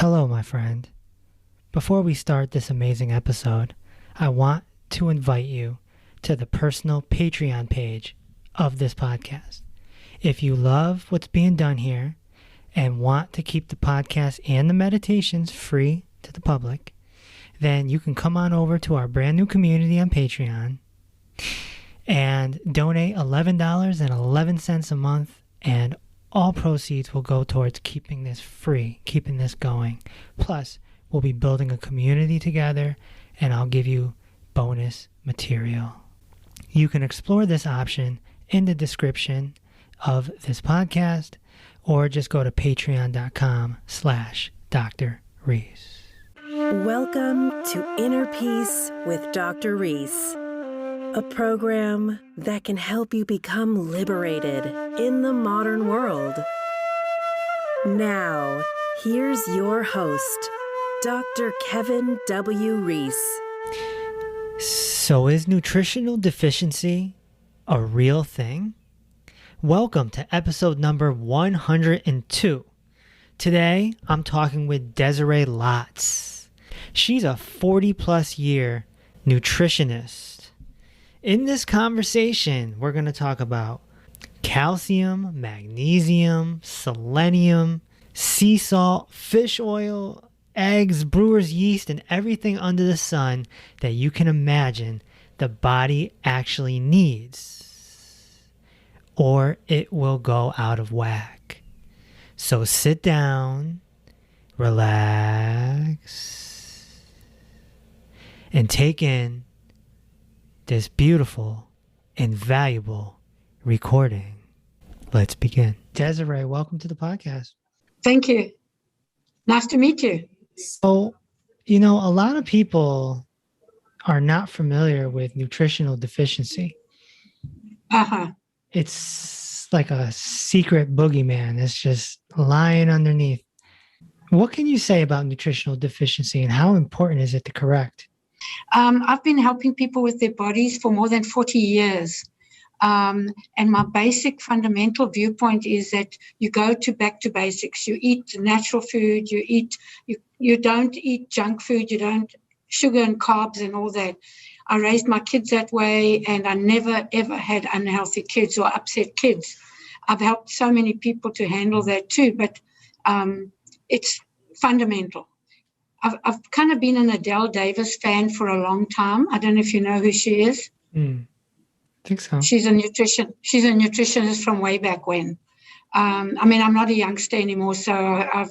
Hello, my friend. Before we start this amazing episode, I want to invite you to the personal Patreon page of this podcast. If you love what's being done here and want to keep the podcast and the meditations free to the public, then you can come on over to our brand new community on Patreon and donate $11.11 a month, and all proceeds will go towards keeping this free, keeping this going. Plus, we'll be building a community together, and I'll give you bonus material. You can explore this option in the description of this podcast, or just go to patreon.com/Dr. Reese. Welcome to Inner Peace with Dr. Reese, a program that can help you become liberated in the modern world. Now, here's your host, Dr. Kevin W. Reese. So is nutritional deficiency a real thing? Welcome to episode number 102. Today, I'm talking with Desiree Lotz. She's a 40-plus year nutritionist. In this conversation, we're going to talk about calcium, magnesium, selenium, sea salt, fish oil, eggs, brewer's yeast, and everything under the sun that you can imagine the body actually needs, or it will go out of whack. So sit down, relax, and take in this beautiful and valuable recording. Let's begin. Desiree, welcome to the podcast. Thank you. Nice to meet you. So, a lot of people are not familiar with nutritional deficiency. It's like a secret boogeyman. It's just lying underneath. What can you say about nutritional deficiency, and how important is it to correct? I've been helping people with their bodies for more than 40 years. And my basic fundamental viewpoint is that you go back to basics. You eat natural food, you don't eat junk food, you don't sugar and carbs and all that. I raised my kids that way, and I never, ever had unhealthy kids or upset kids. I've helped so many people to handle that too, but it's fundamental. I've kind of been an Adele Davis fan for a long time. I don't know if you know who she is. I think so. She's a nutritionist from way back when. I'm not a youngster anymore, so I've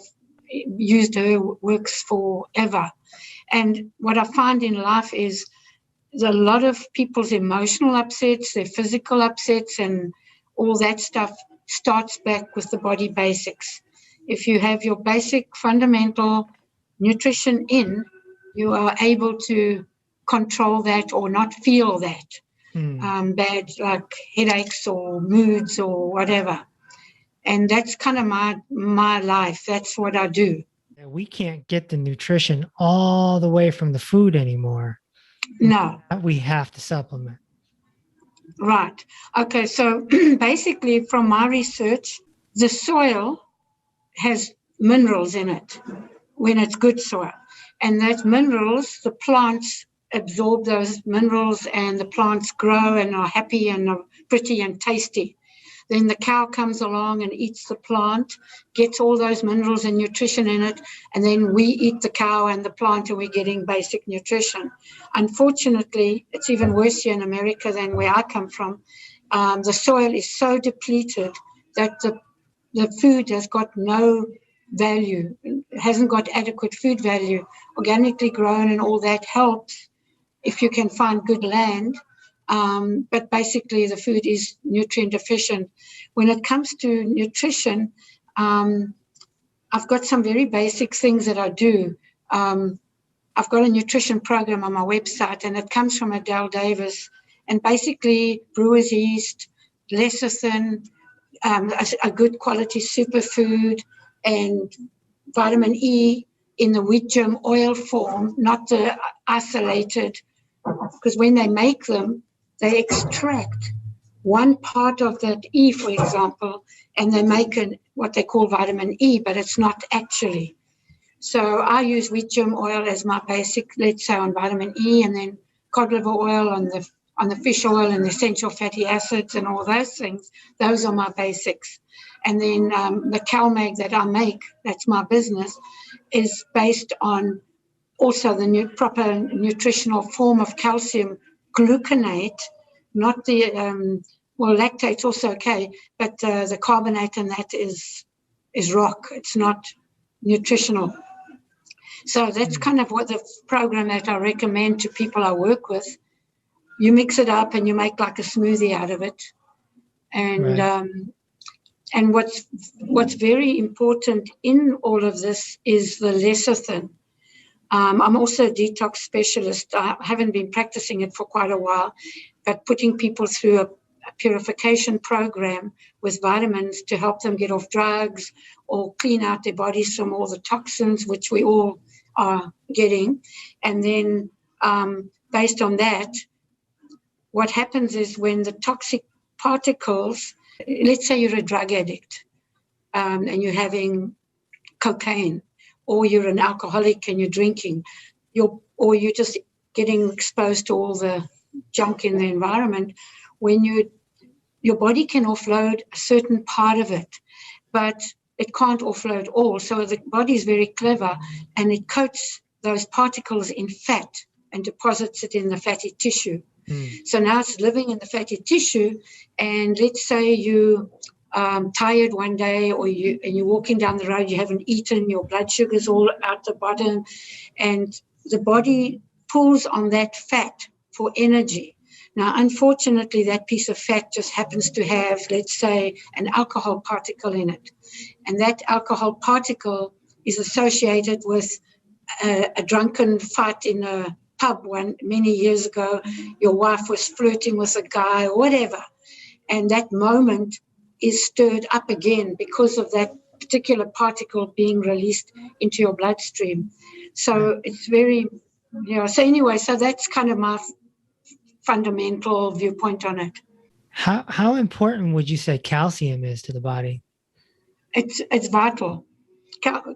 used her works forever. And what I find in life is a lot of people's emotional upsets, their physical upsets, and all that stuff starts back with the body basics. If you have your basic fundamental nutrition in, you are able to control that or not feel that. Bad, like headaches or moods or whatever. And that's kind of my life. That's what I do. We can't get the nutrition all the way from the food anymore. No. We have to supplement. Right. Okay, so basically from my research, the soil has minerals in it when it's good soil. And those minerals, the plants absorb those minerals, and the plants grow and are happy and are pretty and tasty. Then the cow comes along and eats the plant, gets all those minerals and nutrition in it, and then we eat the cow and the plant, and we're getting basic nutrition. Unfortunately, it's even worse here in America than where I come from. The soil is so depleted that the food has got no value, it hasn't got adequate food value. Organically grown and all that helps if you can find good land, but basically the food is nutrient deficient. When it comes to nutrition, I've got some very basic things that I do. I've got a nutrition program on my website, and it comes from Adele Davis, and basically brewer's yeast, lecithin, a good quality superfood, and vitamin E in the wheat germ oil form, not the isolated, because when they make them, they extract one part of that E, for example, and they make what they call vitamin E, but it's not actually. So I use wheat germ oil as my basic, let's say, on vitamin E, and then cod liver oil on the fish oil and the essential fatty acids and all those things. Those are my basics. And then the CalMag that I make, that's my business, is based on also the proper nutritional form of calcium gluconate, not the, lactate's also okay, but the carbonate in that is rock. It's not nutritional. So that's kind of what the program that I recommend to people I work with. You mix it up and you make like a smoothie out of it. And Right. And what's very important in all of this is the lecithin. I'm also a detox specialist. I haven't been practicing it for quite a while, but putting people through a purification program with vitamins to help them get off drugs or clean out their bodies from all the toxins, which we all are getting. And then based on that, what happens is when the toxic particles, let's say you're a drug addict and you're having cocaine, or you're an alcoholic and you're drinking, or you're just getting exposed to all the junk in the environment, when your body can offload a certain part of it, but it can't offload all. So the body is very clever, and it coats those particles in fat and deposits it in the fatty tissue. So now it's living in the fatty tissue, and let's say you tired one day, or you're walking down the road, you haven't eaten, your blood sugar's all out the bottom, and the body pulls on that fat for energy. Now, unfortunately, that piece of fat just happens to have, let's say, an alcohol particle in it. And that alcohol particle is associated with a drunken fight in a pub many years ago. Your wife was flirting with a guy or whatever. And that moment is stirred up again because of that particular particle being released into your bloodstream. So it's very, so anyway, so that's kind of my fundamental viewpoint on it. How important would you say calcium is to the body? It's vital.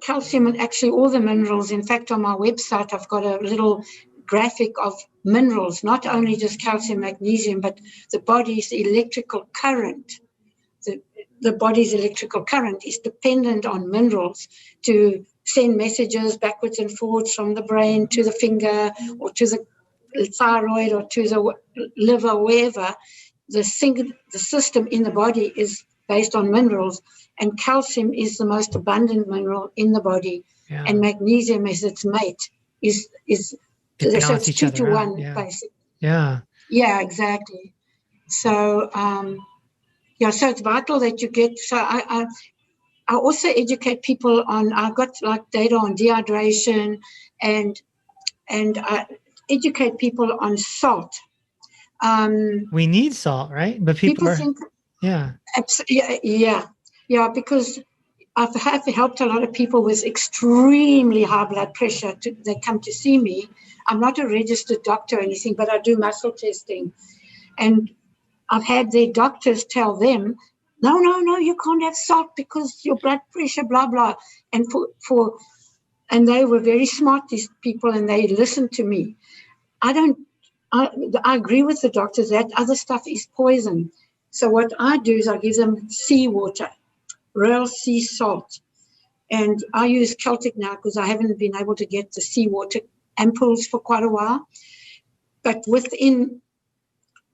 Calcium and actually all the minerals. In fact, on my website, I've got a little graphic of minerals, not only just calcium, magnesium, but the body's electrical current. The body's electrical current is dependent on minerals to send messages backwards and forwards from the brain to the finger or to the thyroid or to the liver, wherever. The system in the body is based on minerals, and calcium is the most abundant mineral in the body, and magnesium is its mate. So it's 2 to 1, basically. Yeah, exactly. So so it's vital that you get. So I also educate people on. I've got like data on dehydration, and I educate people on salt. We need salt, right? But people think, because I've helped a lot of people with extremely high blood pressure. They come to see me. I'm not a registered doctor or anything, but I do muscle testing, and I've had their doctors tell them, no, you can't have salt because your blood pressure, blah blah, and and they were very smart, these people, and they listened to me. I agree with the doctors that other stuff is poison. So what I do is I give them seawater, real sea salt. And I use Celtic now because I haven't been able to get the seawater ampoules for quite a while. But within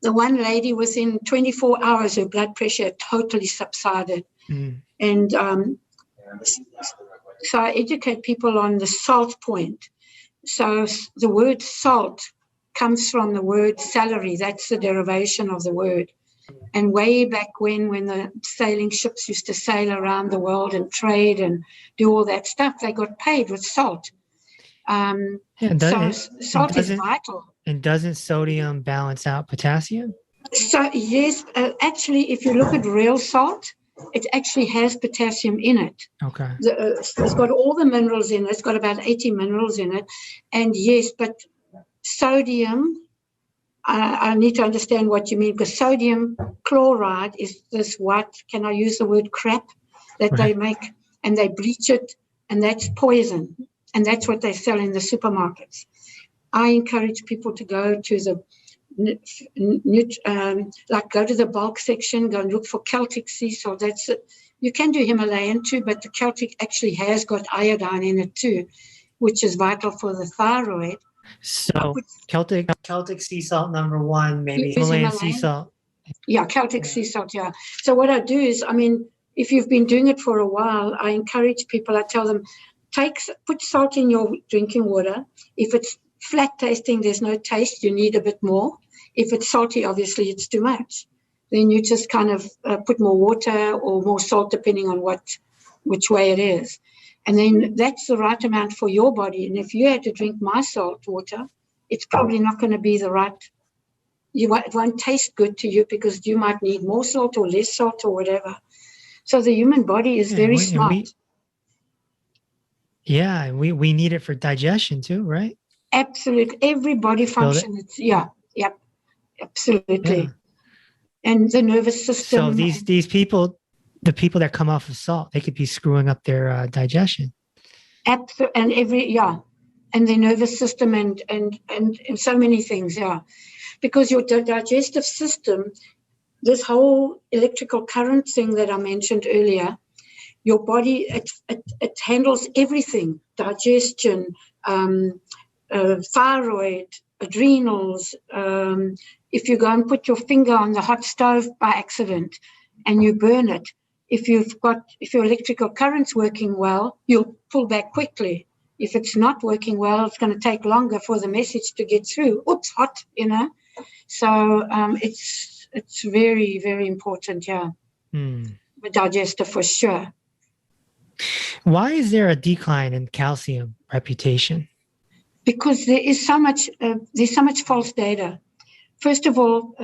24 hours, her blood pressure totally subsided. And so I educate people on the salt point. So the word salt comes from the word celery. That's the derivation of the word. And way back when the sailing ships used to sail around the world and trade and do all that stuff, they got paid with salt. Salt is vital. And doesn't sodium balance out potassium? So yes, actually, if you look at real salt, it actually has potassium in it. Okay. It's got all the minerals in it. It's got about 80 minerals in it. And yes, but sodium, I need to understand what you mean, because sodium chloride is this white, can I use the word crap, that they make, and they bleach it, and that's poison. and that's what they sell in the supermarkets. I encourage people to go to the go to the bulk section, go and look for Celtic sea salt. That's it. You can do Himalayan too, but the Celtic actually has got iodine in it too, which is vital for the thyroid. So Celtic sea salt number one, maybe Himalayan sea salt. Yeah, Celtic sea salt, yeah. So what I do is, if you've been doing it for a while, I encourage people, I tell them, put salt in your drinking water. If it's flat tasting, there's no taste, you need a bit more. If it's salty, obviously it's too much. Then you just kind of put more water or more salt, depending on which way it is. And then that's the right amount for your body. And if you had to drink my salt water, it's probably not going to be the right. It won't taste good to you because you might need more salt or less salt or whatever. So the human body is very smart. We need it for digestion too, right? Absolutely. Every body function. Absolutely. Yeah. And the nervous system. So these people, the people that come off of salt, they could be screwing up their digestion. Absolutely. And the nervous system and so many things, because your digestive system, this whole electrical current thing that I mentioned earlier, your body, it handles everything: digestion, thyroid, adrenals. If you go and put your finger on the hot stove by accident and you burn it, if your electrical current's working well, you'll pull back quickly. If it's not working well, it's going to take longer for the message to get through. Oops, hot, So it's very, very important, The digester for sure. Why is there a decline in calcium reputation? Because there's so much false data. First of all,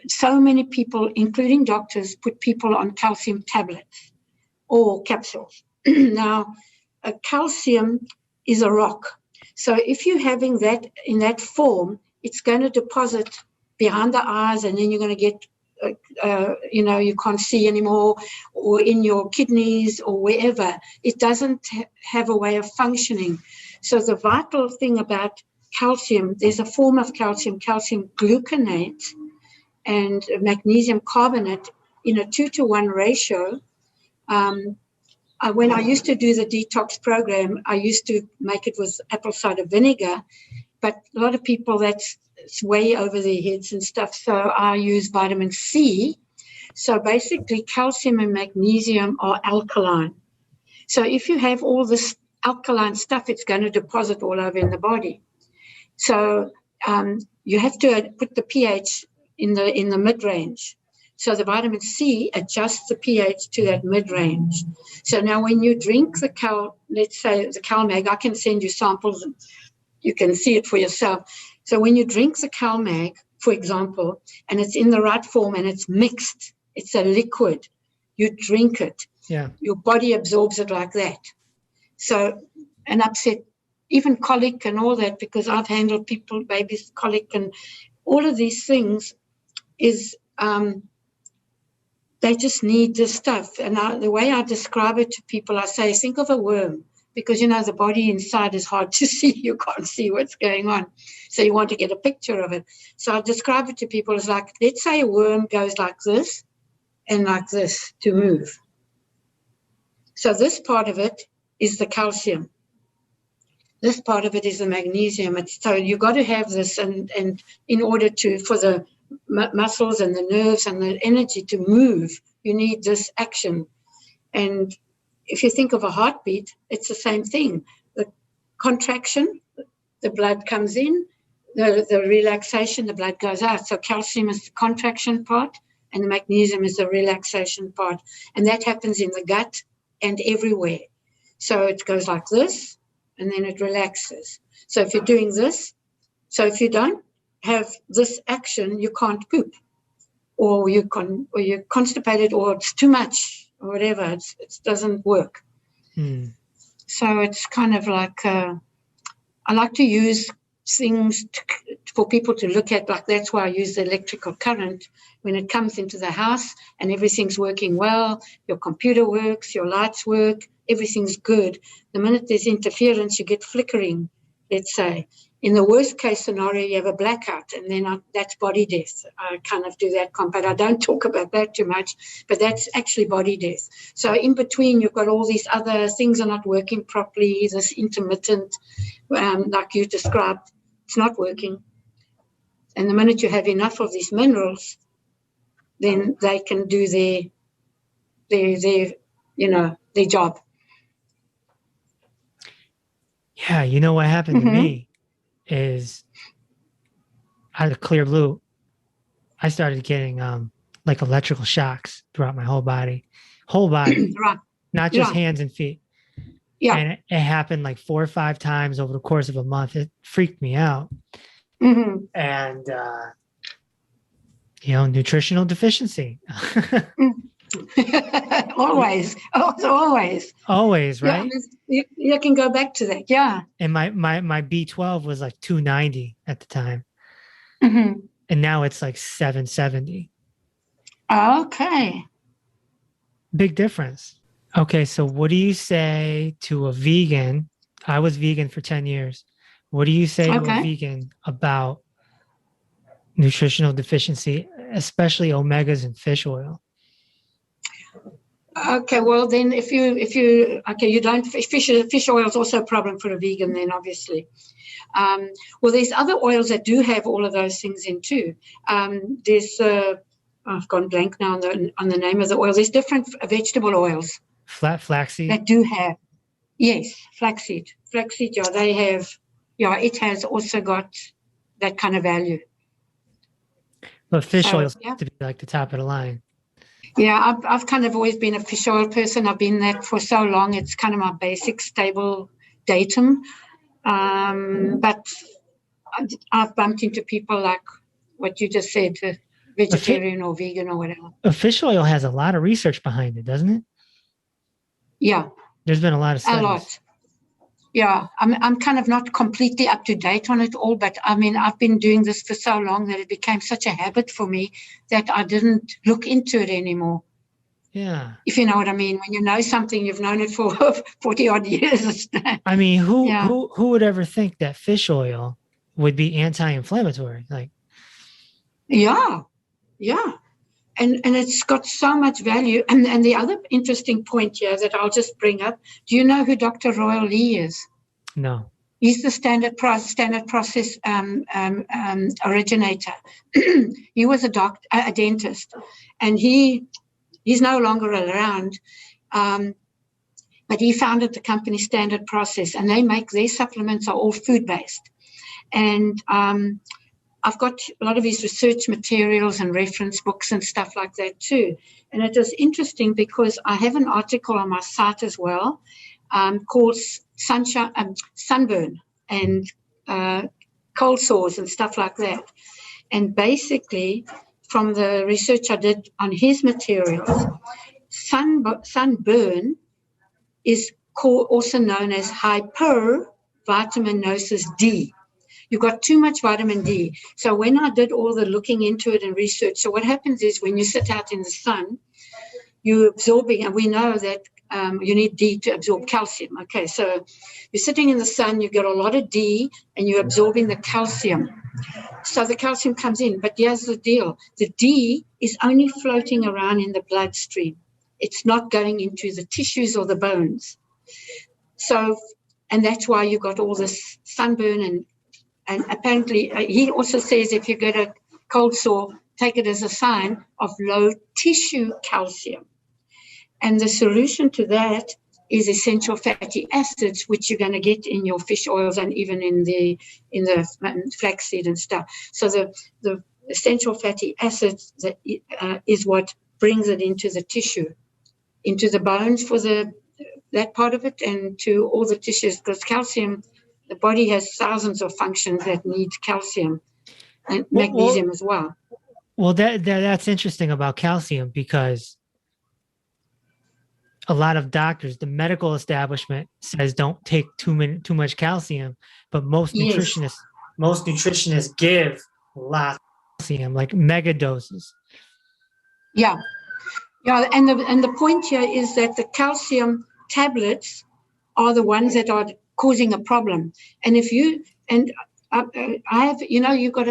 so many people, including doctors, put people on calcium tablets or capsules. Now, calcium is a rock. So if you're having that in that form, it's going to deposit behind the eyes, and then you're going to get, you can't see anymore, or in your kidneys or wherever. It doesn't have a way of functioning. So the vital thing about calcium, there's a form of calcium gluconate and magnesium carbonate in a 2-to-1 ratio. When I used to do the detox program, I used to make it with apple cider vinegar, but a lot of people, it's way over their heads and stuff, so I use vitamin C. So basically, calcium and magnesium are alkaline. So if you have all this alkaline stuff, it's going to deposit all over in the body. So you have to put the pH in the mid-range. So the vitamin C adjusts the pH to that mid-range. So now when you drink let's say the CalMag, I can send you samples and you can see it for yourself. So when you drink the CalMag, for example, and it's in the right form and it's mixed, it's a liquid, you drink it. Yeah. Your body absorbs it like that. So an upset, even colic and all that, because I've handled people, babies, colic, and all of these things is they just need this stuff. And the way I describe it to people, I say, think of a worm, because, the body inside is hard to see. You can't see what's going on. So you want to get a picture of it. So I describe it to people as like, let's say a worm goes like this and like this to move. So this part of it is the calcium. This part of it is the magnesium. So you've got to have this, and in order for the muscles and the nerves and the energy to move, you need this action. And if you think of a heartbeat, it's the same thing. The contraction, the blood comes in, the relaxation, the blood goes out. So calcium is the contraction part and the magnesium is the relaxation part. And that happens in the gut and everywhere. So it goes like this, and then it relaxes. So if you're doing this, so if you don't have this action, you can't poop, or you're constipated, or it's too much, or whatever. It doesn't work. So it's kind of like I like to use things for people to look at. Like that's why I use the electrical current when it comes into the house and everything's working well. Your computer works, your lights work, everything's good. The minute there's interference, you get flickering, let's say. In the worst case scenario, you have a blackout, and then that's body death. I kind of do that but I don't talk about that too much, but that's actually body death. So in between, you've got all these other things are not working properly, this intermittent, like you described, it's not working. And the minute you have enough of these minerals, then they can do their job. Yeah, you know what happened to me is out of the clear blue, I started getting like electrical shocks throughout my whole body, Right. not just hands and feet. Yeah. And it happened like 4 or 5 times over the course of a month. It freaked me out. And, nutritional deficiency. Always, right? Yeah, you can go back to that. Yeah. And my B12 was like 290 at the time. And now it's like 770. Okay. Big difference. Okay, so what do you say to a vegan? I was vegan for 10 years. What do you say to a vegan about nutritional deficiency, especially omegas and fish oil? Okay, well then if you don't, fish oil is also a problem for a vegan then, obviously. Well, there's other oils that do have all of those things in too. There's I've gone blank now on the name of the oil. There's different vegetable oils. Flaxseed? That do have, yes, flaxseed. Flaxseed, yeah, they have, it has also got that kind of value. But fish oil seems to be like the top of the line. Yeah, I've kind of always been a fish oil person. I've been that for so long. It's kind of my basic stable datum. But I've bumped into people like what you just said, vegetarian or vegan or whatever. Fish oil has a lot of research behind it, doesn't it? Yeah. There's been a lot of studies. A lot. Yeah, I'm kind of not completely up to date on it all, but I mean, I've been doing this for so long that it became such a habit for me that I didn't look into it anymore. Yeah. If you know what I mean. When you know something, you've known it for 40 odd years. I mean, who would ever think that fish oil would be anti-inflammatory? Like, yeah. And it's got so much value. And the other interesting point here that I'll just bring up, do you know who Dr. Royal Lee is? No. He's the standard process originator. He was a dentist, and he's no longer around. But he founded the company Standard Process, and their supplements are all food-based. And I've got a lot of his research materials and reference books and stuff like that too. And it was interesting because I have an article on my site as well called Sunburn and cold sores and stuff like that. And basically, from the research I did on his materials, sunburn is also known as hypervitaminosis D. You've got too much vitamin D. So when I did all the looking into it and research, so what happens is when you sit out in the sun, you're absorbing, and we know that you need D to absorb calcium. Okay, so you're sitting in the sun, you get a lot of D, and you're absorbing the calcium. So the calcium comes in, but here's the deal. The D is only floating around in the bloodstream. It's not going into the tissues or the bones. So, and that's why you got all this sunburn and apparently he also says if you get a cold sore, take it as a sign of low tissue calcium. And the solution to that is essential fatty acids, which you're going to get in your fish oils and even in the flaxseed and stuff. So the essential fatty acids is what brings it into the tissue, into the bones for that part of it, and to all the tissues, because calcium, the body has thousands of functions that need calcium and magnesium as well. Well, that's interesting about calcium, because a lot of doctors, the medical establishment says don't take too much calcium, but most nutritionists give lots of calcium, like mega doses. Yeah, and the point here is that the calcium tablets are the ones that are causing a problem. And if you, and I have, you've got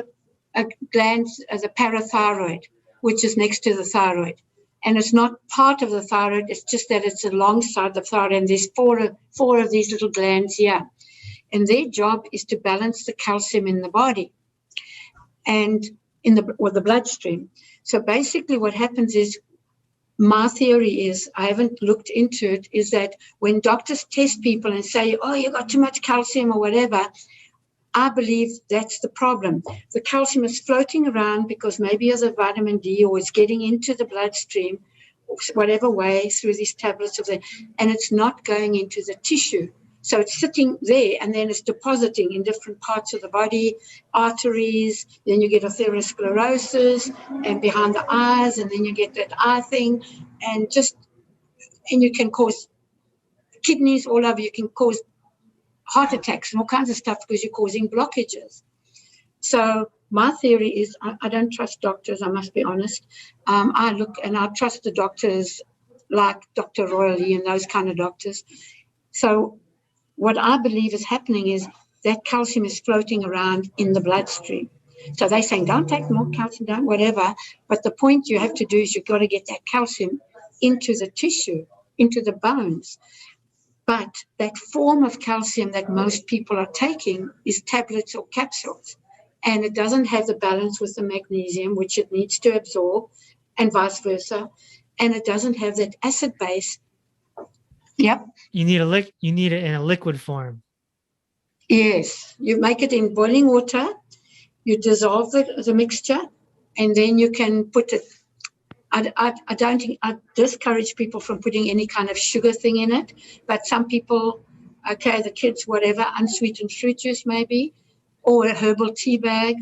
a gland, the parathyroid, which is next to the thyroid. And it's not part of the thyroid, it's just that it's alongside the thyroid. And there's four of these little glands here. And their job is to balance the calcium in the body and or the bloodstream. So basically what happens is, my theory is, I haven't looked into it, is that when doctors test people and say, oh, you got too much calcium or whatever, I believe that's the problem. The calcium is floating around because maybe as a vitamin D, or it's getting into the bloodstream, or whatever way, through these tablets, and it's not going into the tissue. So it's sitting there, and then it's depositing in different parts of the body, arteries, then you get atherosclerosis, and behind the eyes, and then you get that eye thing, and you can cause kidneys all over, you can cause heart attacks and all kinds of stuff because you're causing blockages. So my theory is, I don't trust doctors, I must be honest. I look and I trust the doctors like Dr. Royally and those kind of doctors. So what I believe is happening is that calcium is floating around in the bloodstream. So they're saying, don't take more calcium, don't whatever. But the point you have to do is you've got to get that calcium into the tissue, into the bones. But that form of calcium that most people are taking is tablets or capsules. And it doesn't have the balance with the magnesium, which it needs to absorb, and vice versa. And it doesn't have that acid base. Yep. You need it in a liquid form. Yes. You make it in boiling water. You dissolve the mixture, and then you can put it. I discourage people from putting any kind of sugar thing in it, but some people, okay, the kids, whatever, unsweetened fruit juice maybe, or a herbal tea bag,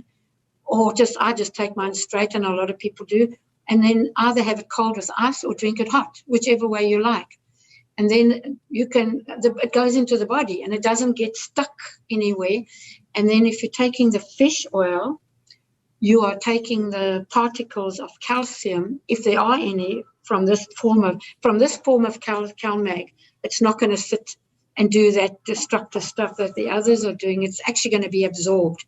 or I just take mine straight, and a lot of people do, and then either have it cold with ice or drink it hot, whichever way you like. And then it goes into the body and it doesn't get stuck anywhere. And then if you're taking the fish oil, you are taking the particles of calcium, if there are any, from this form of CalMag. It's not going to sit and do that destructive stuff that the others are doing. It's actually going to be absorbed.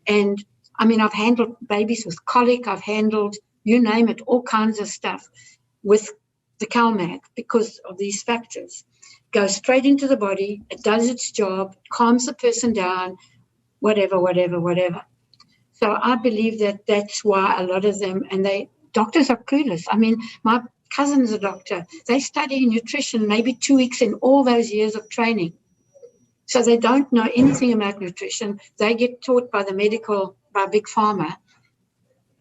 And I mean, I've handled babies with colic. I've handled, you name it, all kinds of stuff with the CalMag because of these factors. Goes straight into the body. It does its job, calms the person down, whatever. So I believe that that's why a lot of them, and doctors are clueless. I mean, my cousin's a doctor. They study nutrition maybe 2 weeks in all those years of training. So they don't know anything about nutrition. They get taught by Big Pharma.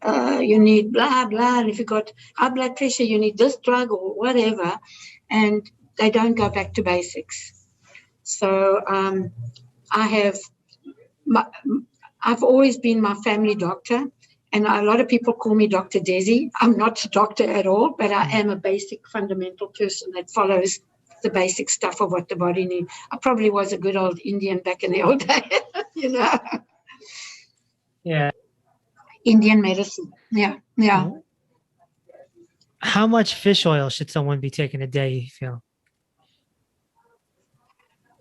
You need blah, blah. And if you've got high blood pressure, you need this drug or whatever. And they don't go back to basics. So I've always been my family doctor, and a lot of people call me Dr. Desi. I'm not a doctor at all, but I am a basic fundamental person that follows the basic stuff of what the body needs. I probably was a good old Indian back in the old days, Yeah. Indian medicine. Yeah. How much fish oil should someone be taking a day, you feel?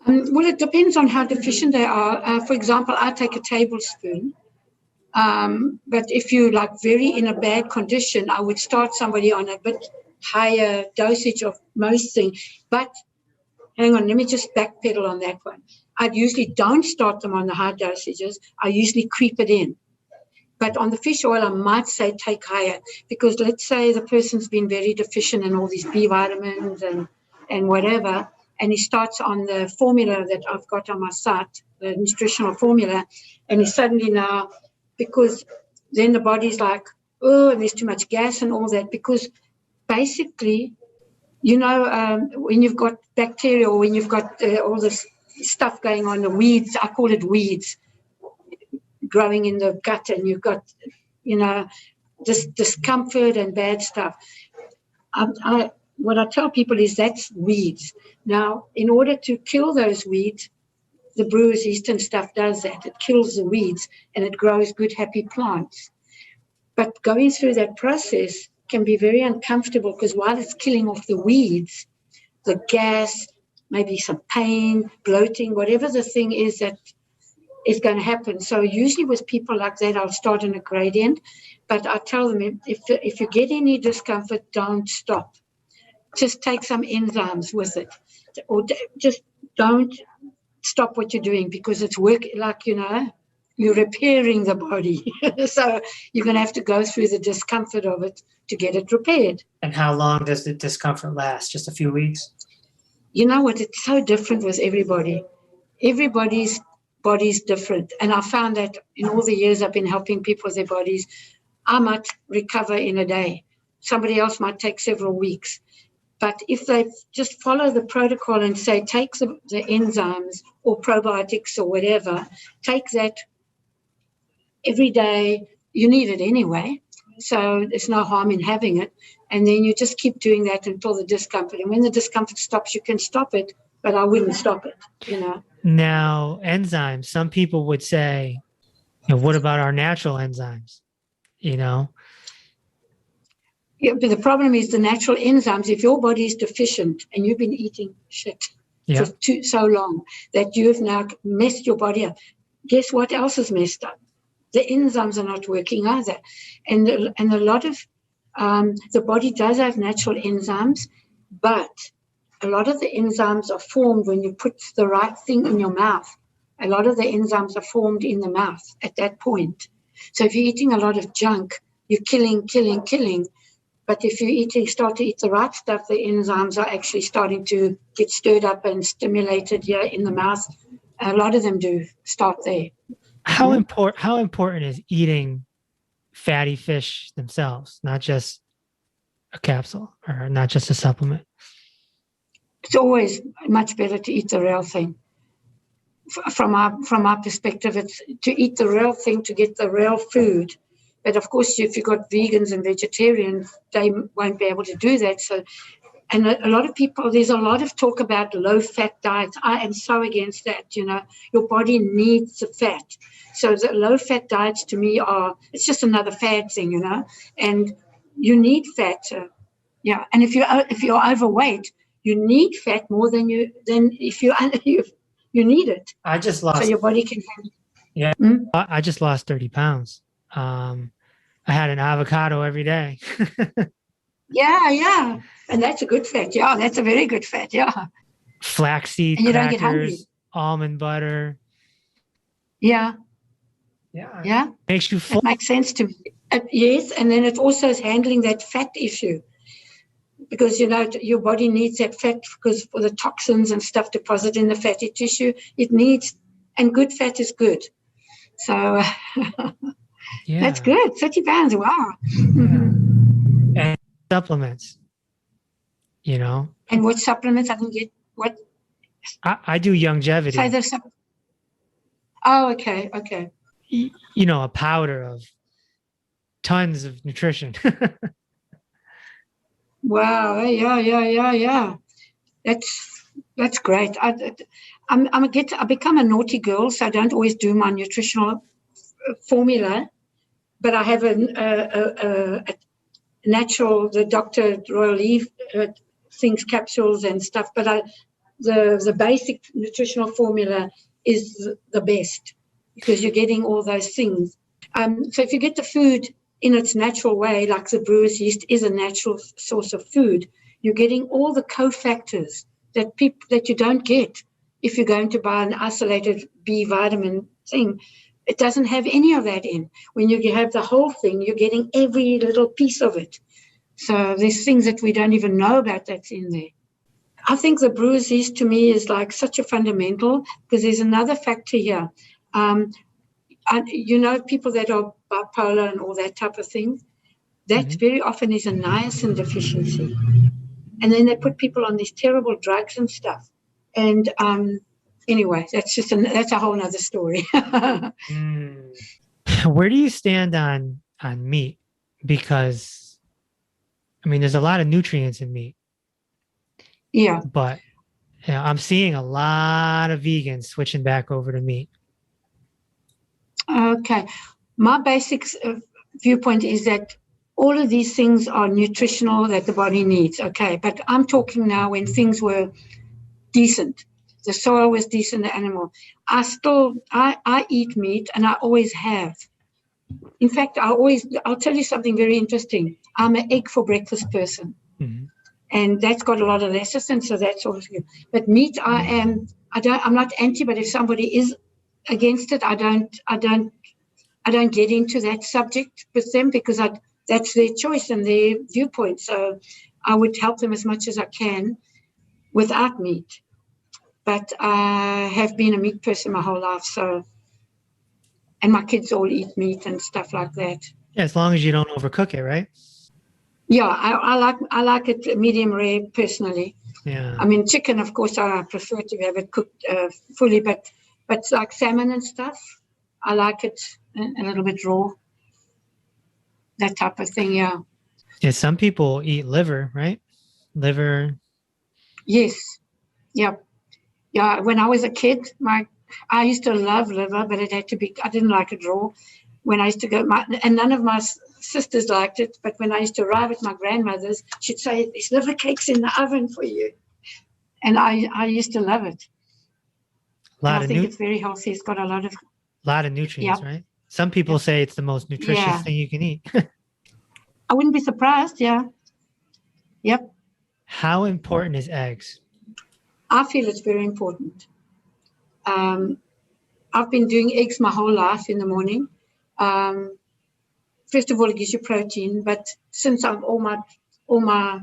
Well, it depends on how deficient they are. For example, I take a tablespoon. But if you very in a bad condition, I would start somebody on a bit higher dosage of most things. But hang on, let me just backpedal on that one. I usually don't start them on the high dosages. I usually creep it in. But on the fish oil, I might say take higher, because let's say the person's been very deficient in all these B vitamins and whatever, and he starts on the formula that I've got on my site, the nutritional formula, and he suddenly now, because then the body's like, oh, and there's too much gas and all that, because basically, when you've got bacteria or when you've got all this stuff going on, the weeds, I call it weeds, growing in the gut, and you've got, this discomfort and bad stuff. What I tell people is that's weeds. Now, in order to kill those weeds, the brewer's yeast and stuff does that. It kills the weeds and it grows good, happy plants. But going through that process can be very uncomfortable, because while it's killing off the weeds, the gas, maybe some pain, bloating, whatever the thing is that is going to happen. So usually with people like that, I'll start in a gradient, but I tell them if you get any discomfort, don't stop. Just take some enzymes with it, or just don't stop what you're doing, because it's work, like, you're repairing the body. So you're going to have to go through the discomfort of it to get it repaired. And how long does the discomfort last? Just a few weeks? You know what? It's so different with everybody. Everybody's body's different. And I found that in all the years I've been helping people with their bodies, I might recover in a day. Somebody else might take several weeks. But if they just follow the protocol and say, take the enzymes or probiotics or whatever, take that every day, you need it anyway. So there's no harm in having it. And then you just keep doing that until the discomfort. And when the discomfort stops, you can stop it, but I wouldn't stop it, Now, enzymes, some people would say, what about our natural enzymes? Yeah, but the problem is the natural enzymes, if your body is deficient and you've been eating shit for so long that you've now messed your body up, guess what else is messed up? The enzymes are not working either. And a lot of the body does have natural enzymes, but a lot of the enzymes are formed when you put the right thing in your mouth. A lot of the enzymes are formed in the mouth at that point. So if you're eating a lot of junk, you're killing. But if you start to eat the right stuff, the enzymes are actually starting to get stirred up and stimulated here in the mouth. A lot of them do start there. How important is eating fatty fish themselves, not just a capsule or not just a supplement? It's always much better to eat the real thing. From our perspective, it's to eat the real thing, to get the real food. But of course, if you've got vegans and vegetarians, they won't be able to do that. So, and a lot of people, there's a lot of talk about low-fat diets. I am so against that. Your body needs the fat. So the low-fat diets to me it's just another fad thing, and you need fat. And if you're overweight, you need fat more than if you need it. I just lost. So your body can. Yeah, I just lost 30 pounds. I had an avocado every day. Yeah. And that's a good fat. Yeah, that's a very good fat. Yeah. Flaxseed and you crackers, don't get hungry. Almond butter. Yeah. Makes you full. It makes sense to me. Yes, and then it also is handling that fat issue. Because, your body needs that fat because for the toxins and stuff deposited in the fatty tissue, it needs, and good fat is good. So that's good. 30 pounds. Wow. And supplements, And what supplements? I can get what? I do longevity. Say the Oh, okay. A powder of tons of nutrition. Wow. Yeah. That's great. I become a naughty girl, so I don't always do my nutritional formula, but I have a natural, the Dr. Royal Eve things, capsules and stuff, but the basic nutritional formula is the best because you're getting all those things. So if you get the food in its natural way, like the brewer's yeast is a natural source of food, you're getting all the cofactors that you don't get if you're going to buy an isolated B vitamin thing. It doesn't have any of that in. When you have the whole thing, you're getting every little piece of it. So there's things that we don't even know about that's in there. I think the brewer's yeast to me is like such a fundamental because there's another factor here. People that are bipolar and all that type of thing, that very often is a niacin deficiency. And then they put people on these terrible drugs and stuff. And anyway, that's a whole nother story. Where do you stand on meat? Because, there's a lot of nutrients in meat. Yeah. But I'm seeing a lot of vegans switching back over to meat. Okay. My basic viewpoint is that all of these things are nutritional that the body needs. Okay. But I'm talking now when things were decent. The soil was decent, the animal. I eat meat, and I always have. In fact, I'll tell you something very interesting. I'm an egg for breakfast person. Mm-hmm. And that's got a lot of lecithin, so that's also good. But meat, I'm not anti, but if somebody is against it, I don't get into that subject with them, because that's their choice and their viewpoint. So I would help them as much as I can without meat. But I have been a meat person my whole life, and my kids all eat meat and stuff like that. Yeah, as long as you don't overcook it, right? Yeah, I like it medium rare personally. Yeah. I mean, chicken, of course, I prefer to have it cooked fully, but like salmon and stuff, I like it a little bit raw. That type of thing, yeah. Yeah, some people eat liver, right? Liver. Yes, yeah. Yeah, when I was a kid, I used to love liver, but it had to be, I didn't like it raw. When I used to go, and none of my sisters liked it, but when I used to arrive at my grandmother's, she'd say, "There's liver cakes in the oven for you." And I used to love it. I think it's very healthy. It's got a lot of nutrients, right? Some people say it's the most nutritious thing you can eat. I wouldn't be surprised, yeah. Yep. How important is eggs? I feel it's very important. I've been doing eggs my whole life in the morning. First of all, it gives you protein, but since I've all my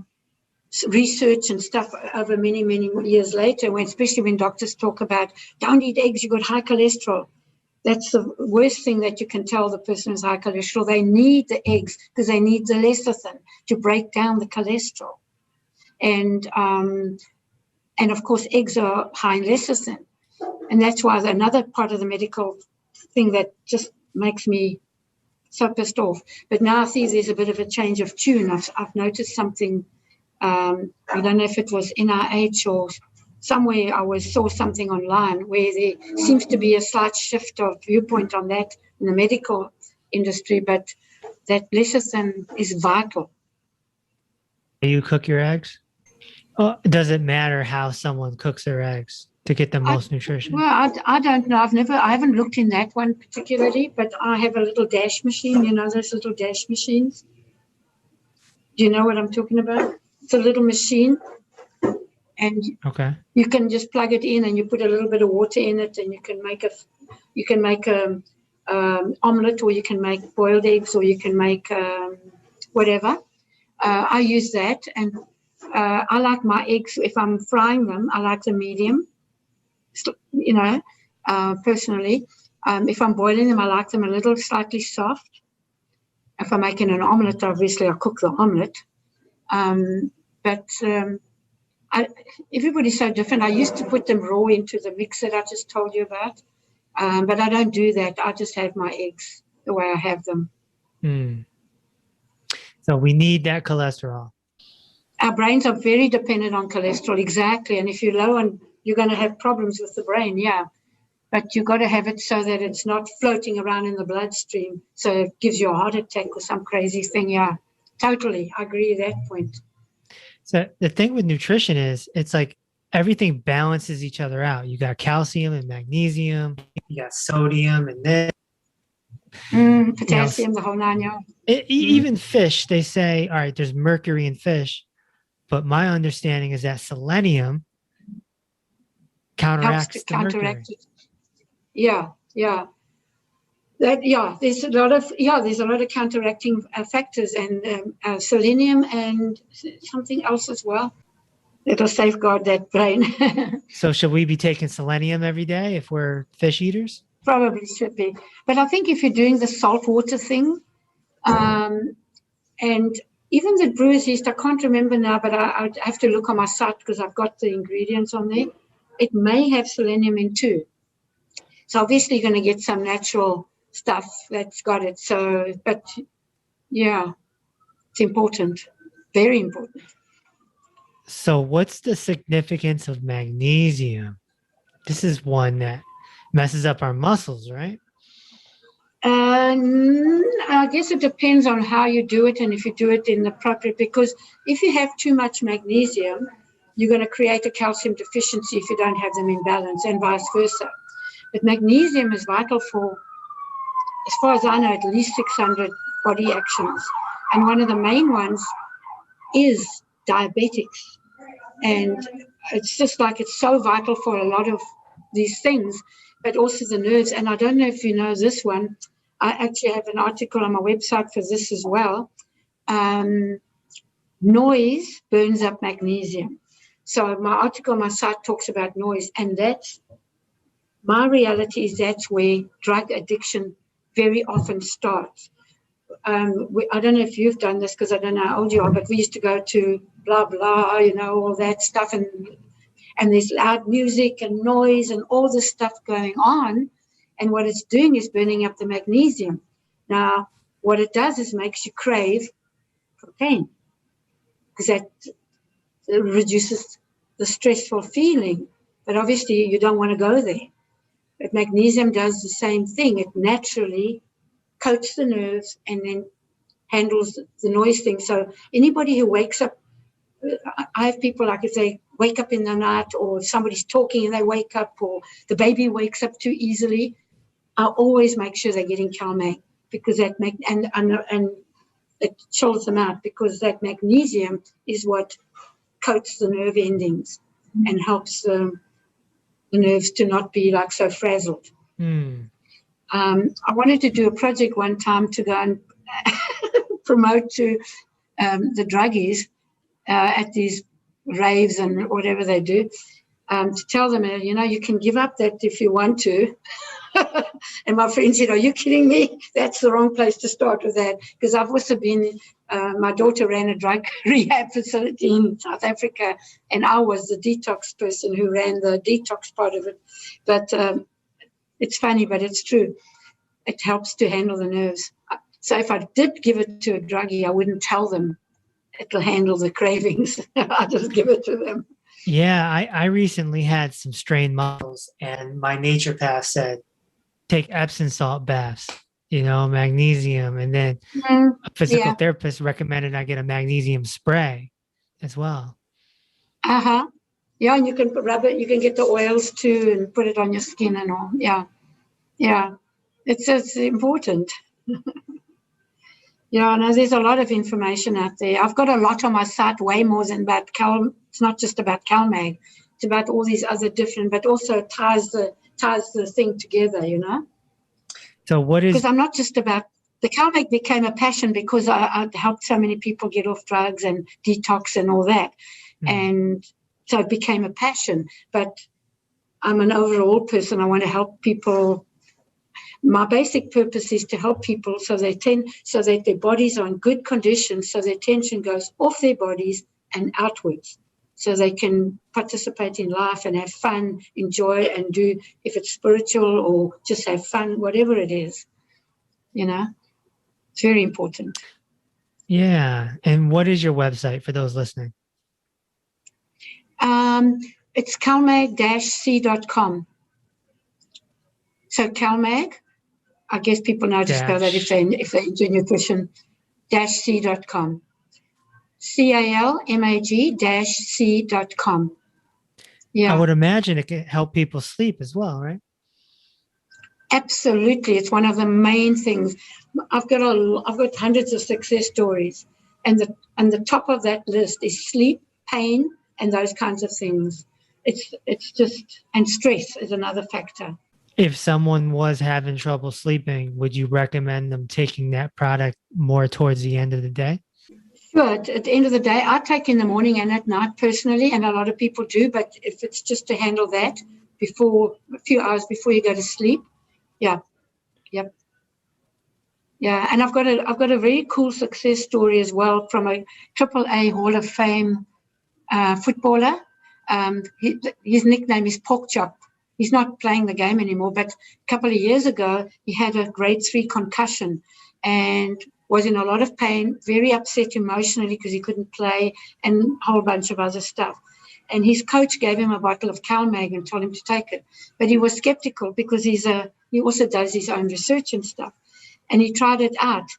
research and stuff over many, many years later, especially when doctors talk about don't eat eggs, you've got high cholesterol. That's the worst thing that you can tell the person who's high cholesterol. They need the eggs because they need the lecithin to break down the cholesterol. And of course, eggs are high in lecithin. And that's why another part of the medical thing that just makes me so pissed off. But now I see there's a bit of a change of tune. I've noticed something. I don't know if it was NIH or somewhere saw something online where there seems to be a slight shift of viewpoint on that in the medical industry, but that lecithin is vital. Do you cook your eggs? Oh, does it matter how someone cooks their eggs to get the most nutrition? Well, I don't know. I haven't looked in that one particularly, but I have a little dash machine, those little dash machines. Do you know what I'm talking about? It's a little machine, and you can just plug it in, and you put a little bit of water in it, and you can make a omelet, or you can make boiled eggs, or you can make whatever. I use that, and I like my eggs. If I'm frying them, I like them medium. Personally, if I'm boiling them, I like them a little slightly soft. If I'm making an omelet, obviously I cook the omelet. But everybody's so different. I used to put them raw into the mix that I just told you about, but I don't do that. I just have my eggs the way I have them. So we need that cholesterol. Our brains are very dependent on cholesterol, exactly. And if you're low, and you're going to have problems with the brain, yeah. But you've got to have it so that it's not floating around in the bloodstream, so it gives you a heart attack or some crazy thing, yeah. Totally, I agree with that point. So the thing with nutrition is it's like everything balances each other out. You got calcium and magnesium, you got sodium and this. Potassium, the whole nine yards. Even fish, they say, all right, there's mercury in fish, but my understanding is that selenium counteracts the mercury. Yeah. There's a lot of counteracting factors, and selenium and something else as well. It'll safeguard that brain. So should we be taking selenium every day if we're fish eaters? Probably should be. But I think if you're doing the salt water thing, and even the brewer's yeast, I can't remember now, but I have to look on my site because I've got the ingredients on there. It may have selenium in too. So obviously you're going to get some natural stuff that's got it. So, but yeah, it's important, very important. So what's the significance of magnesium? This is one that messes up our muscles, right? I guess it depends on how you do it and if you do it in the proper, because if you have too much magnesium, you're going to create a calcium deficiency if you don't have them in balance, and vice versa. But magnesium is vital for, as far as I know, at least 600 body actions. And one of the main ones is diabetics. And it's just like it's so vital for a lot of these things, but also the nerves. And I don't know if you know this one. I actually have an article on my website for this as well. Noise burns up magnesium. So my article on my site talks about noise, and that's my reality is that's where drug addiction very often starts. I don't know if you've done this because I don't know how old you are, but we used to go to blah, blah, all that stuff, and there's loud music and noise and all this stuff going on, and what it's doing is burning up the magnesium. Now, what it does is makes you crave cocaine, because that reduces the stressful feeling, but obviously you don't want to go there. But magnesium does the same thing. It naturally coats the nerves and then handles the noise thing. So anybody who wakes up, I have people like if they wake up in the night, or somebody's talking and they wake up, or the baby wakes up too easily, I always make sure they're getting CalMag, because that and it chills them out, because that magnesium is what coats the nerve endings and helps the nerves to not be like so frazzled. I wanted to do a project one time to go and promote to the druggies at these raves and whatever they do, to tell them, you can give up that if you want to. And my friend said, are you kidding me? That's the wrong place to start with that, because I've also been, my daughter ran a drug rehab facility in South Africa, and I was the detox person who ran the detox part of it. But it's funny, but it's true. It helps to handle the nerves. So if I did give it to a druggie, I wouldn't tell them it'll handle the cravings. I just give it to them. Yeah, I recently had some strained muscles, and my naturopath said, take Epsom salt baths, magnesium. And then a physical therapist recommended I get a magnesium spray as well. Yeah, and you can rub it. You can get the oils too and put it on your skin and all. Yeah. It's important. No, there's a lot of information out there. I've got a lot on my site, way more than about it's not just about CalMag. It's about all these other different, but also ties the thing together, So what is... Because I'm not just about... The CalMag became a passion because I helped so many people get off drugs and detox and all that. And so it became a passion. But I'm an overall person. I want to help people. My basic purpose is to help people so that their bodies are in good condition, so their tension goes off their bodies and outwards, so they can participate in life and have fun, enjoy, and do, if it's spiritual or just have fun, whatever it is, it's very important. Yeah. And what is your website for those listening? It's calmag-c.com. So CalMag, I guess people know how to spell that if they're into nutrition, -c.com. CalMag-c.com. Yeah. I would imagine it can help people sleep as well, right? Absolutely. It's one of the main things. I've got hundreds of success stories, and the top of that list is sleep, pain, and those kinds of things. It's just, and stress is another factor. If someone was having trouble sleeping, would you recommend them taking that product more towards the end of the day? Sure. At the end of the day, I take in the morning and at night personally, and a lot of people do. But if it's just to handle that a few hours before you go to sleep, yeah. And I've got a very cool success story as well from a AAA Hall of Fame footballer. His nickname is Pork Chop. He's not playing the game anymore, but a couple of years ago, he had a grade 3 concussion and was in a lot of pain, very upset emotionally because he couldn't play, and a whole bunch of other stuff. And his coach gave him a bottle of CalMag and told him to take it. But he was skeptical because he also does his own research and stuff. And he tried it out.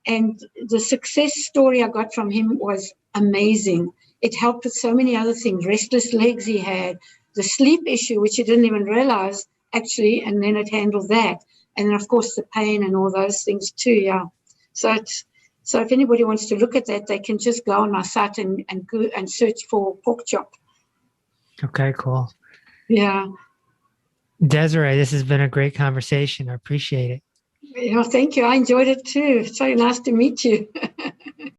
And the success story I got from him was amazing. it helped with so many other things. Restless legs he had, the sleep issue, which he didn't even realize actually, and then it handled that. And then, of course, the pain and all those things too, yeah. So if anybody wants to look at that, they can just go on my site and go and search for pork chop. Okay, cool. Yeah. Desiree, this has been a great conversation. I appreciate it. Yeah, thank you. I enjoyed it too. So nice to meet you.